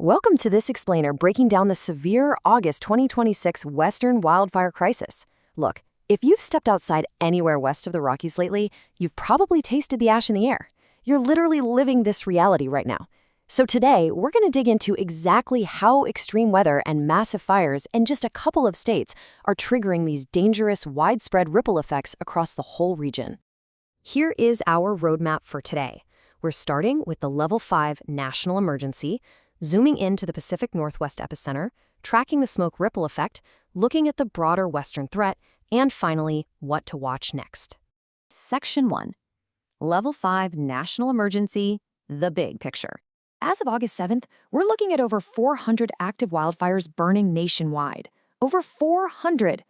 Welcome to this explainer breaking down the severe August 2026 Western wildfire crisis. Look, if you've stepped outside anywhere west of the Rockies lately, you've probably tasted the ash in the air. You're literally living this reality right now. So today, we're going to dig into exactly how extreme weather and massive fires in just a couple of states are triggering these dangerous, widespread ripple effects across the whole region. Here is our roadmap for today. We're starting with the Level 5 national emergency, zooming into the Pacific Northwest epicenter, tracking the smoke ripple effect, looking at the broader Western threat, and finally, what to watch next. Section 1. Level 5 National Emergency, the big picture. As of August 7th, we're looking at over 400 active wildfires burning nationwide. Over 400!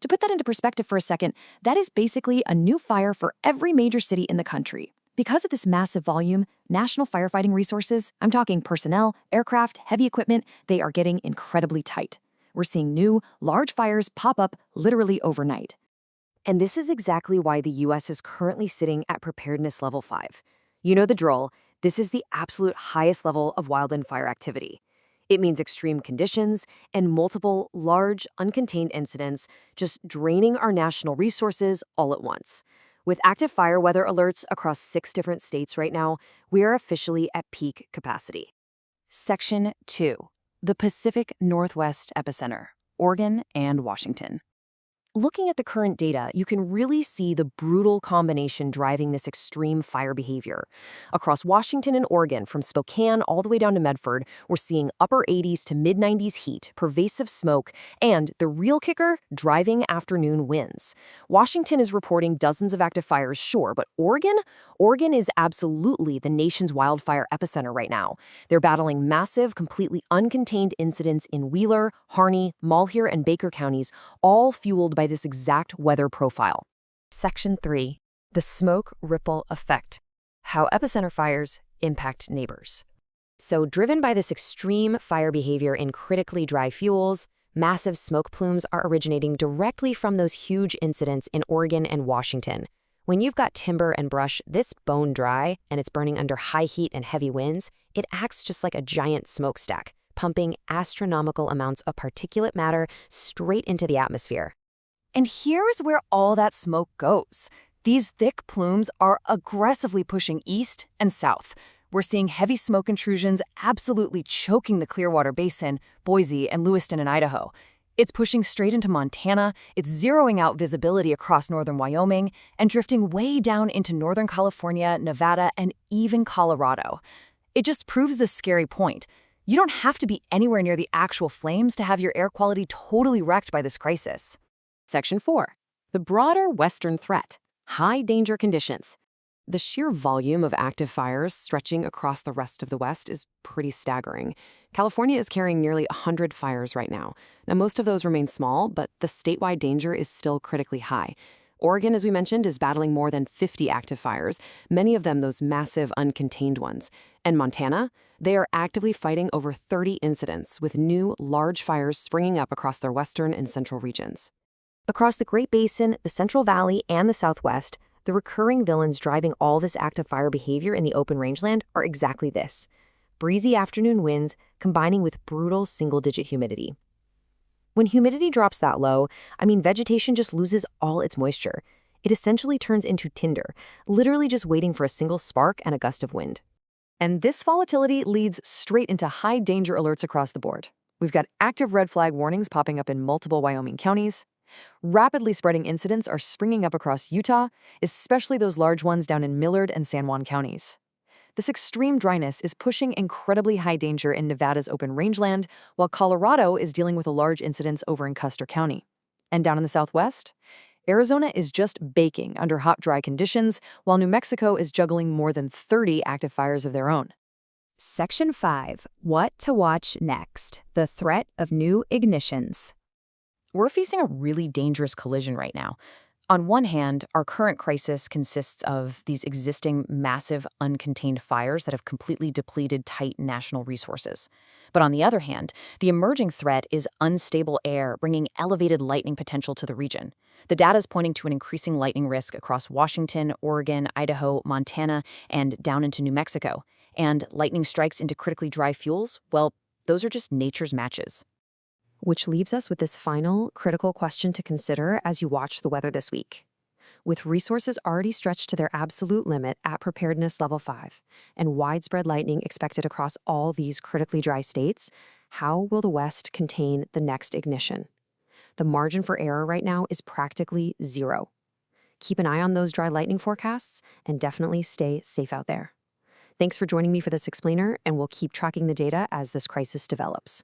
To put that into perspective for a second, that is basically a new fire for every major city in the country. Because of this massive volume, national firefighting resources, I'm talking personnel, aircraft, heavy equipment, they are getting incredibly tight. We're seeing new, large fires pop up literally overnight. And this is exactly why the U.S. is currently sitting at Preparedness Level 5. You know the drill. This is the absolute highest level of wildland fire activity. It means extreme conditions and multiple, large, uncontained incidents just draining our national resources all at once. With active fire weather alerts across 6 different states right now, we are officially at peak capacity. Section 2. The Pacific Northwest epicenter, Oregon and Washington. Looking at the current data, you can really see the brutal combination driving this extreme fire behavior. Across Washington and Oregon, from Spokane all the way down to Medford, we're seeing upper 80s to mid-90s heat, pervasive smoke, and the real kicker, driving afternoon winds. Washington is reporting dozens of active fires, sure, but Oregon is absolutely the nation's wildfire epicenter right now. They're battling massive, completely uncontained incidents in Wheeler, Harney, Malheur, and Baker counties, all fueled by this exact weather profile. Section 3. The smoke ripple effect. How epicenter fires impact neighbors. So, driven by this extreme fire behavior in critically dry fuels, massive smoke plumes are originating directly from those huge incidents in Oregon and Washington. When you've got timber and brush this bone dry and it's burning under high heat and heavy winds, it acts just like a giant smokestack, pumping astronomical amounts of particulate matter straight into the atmosphere. And here's where all that smoke goes. These thick plumes are aggressively pushing east and south. We're seeing heavy smoke intrusions absolutely choking the Clearwater Basin, Boise, and Lewiston in Idaho. It's pushing straight into Montana, it's zeroing out visibility across northern Wyoming, and drifting way down into northern California, Nevada, and even Colorado. It just proves this scary point. You don't have to be anywhere near the actual flames to have your air quality totally wrecked by this crisis. Section 4. The broader Western threat. High danger conditions. The sheer volume of active fires stretching across the rest of the West is pretty staggering. California is carrying nearly 100 fires right now. Now, most of those remain small, but the statewide danger is still critically high. Oregon, as we mentioned, is battling more than 50 active fires, many of them those massive uncontained ones. And Montana, they are actively fighting over 30 incidents, with new, large fires springing up across their western and central regions. Across the Great Basin, the Central Valley, and the Southwest, the recurring villains driving all this active fire behavior in the open rangeland are exactly this: breezy afternoon winds combining with brutal single-digit humidity. When humidity drops that low, vegetation just loses all its moisture. It essentially turns into tinder, literally just waiting for a single spark and a gust of wind. And this volatility leads straight into high danger alerts across the board. We've got active red flag warnings popping up in multiple Wyoming counties. Rapidly spreading incidents are springing up across Utah, especially those large ones down in Millard and San Juan counties. This extreme dryness is pushing incredibly high danger in Nevada's open rangeland, while Colorado is dealing with a large incidence over in Custer County. And down in the Southwest, Arizona is just baking under hot, dry conditions, while New Mexico is juggling more than 30 active fires of their own. Section 5. What to watch next. The threat of new ignitions. We're facing a really dangerous collision right now. On one hand, our current crisis consists of these existing massive uncontained fires that have completely depleted tight national resources. But on the other hand, the emerging threat is unstable air bringing elevated lightning potential to the region. The data is pointing to an increasing lightning risk across Washington, Oregon, Idaho, Montana, and down into New Mexico. And lightning strikes into critically dry fuels, well, Those are just nature's matches. Which leaves us with this final, critical question to consider as you watch the weather this week. With resources already stretched to their absolute limit at preparedness level 5 and widespread lightning expected across all these critically dry states, how will the West contain the next ignition? The margin for error right now is practically zero. Keep an eye on those dry lightning forecasts and definitely stay safe out there. Thanks for joining me for this explainer, and we'll keep tracking the data as this crisis develops.